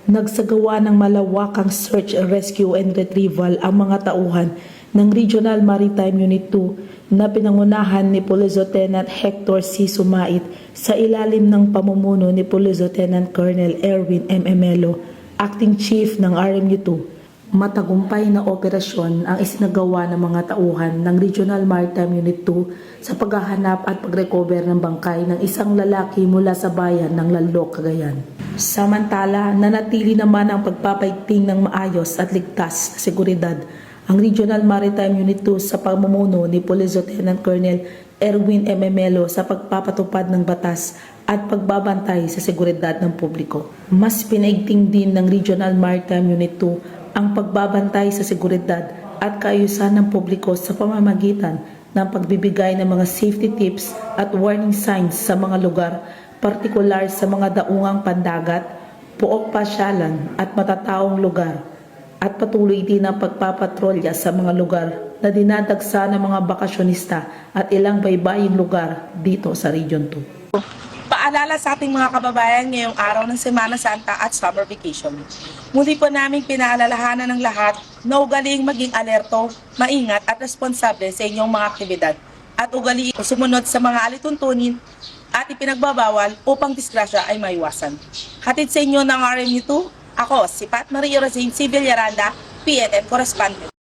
Nagsagawa ng malawakang search, rescue and retrieval ang mga tauhan ng Regional Maritime Unit 2 na pinangunahan ni Police Lieutenant Hector C. Sumait sa ilalim ng pamumuno ni Police Lieutenant Colonel Erwin M. Emelo, Acting Chief ng RMU 2. Matagumpay na operasyon ang isinagawa ng mga tauhan ng Regional Maritime Unit 2 sa paghahanap at pag-recover ng bangkay ng isang lalaki mula sa bayan ng Lalok, Cagayan. Samantala, nanatili naman ang pagpapaigting ng maayos at ligtas na seguridad ang Regional Maritime Unit 2 sa pamumuno ni Police Lieutenant Colonel Erwin M. Emelo sa pagpapatupad ng batas at pagbabantay sa seguridad ng publiko. Mas pinaigting din ng Regional Maritime Unit 2 ang pagbabantay sa seguridad at kaayusan ng publiko sa pamamagitan ng pagbibigay ng mga safety tips at warning signs sa mga lugar, partikular sa mga daungang pandagat, puok pasyalan at matataong lugar, at patuloy din ang pagpapatrolya sa mga lugar na dinadagsa ng mga bakasyonista at ilang baybaying lugar dito sa Region 2. Paalala sa ating mga kababayan ngayong araw ng Semana Santa at summer vacation. Muli po namin pinaalalahanan ng lahat na ugaling maging alerto, maingat at responsable sa inyong mga aktibidad at ugaliin sumunod sa mga alituntunin at ipinagbabawal upang disgrasya ay maiwasan. Hatid sa inyo ng RMU2, ako si Pat Maria Rosine C. Villaranda, PNN Correspondent.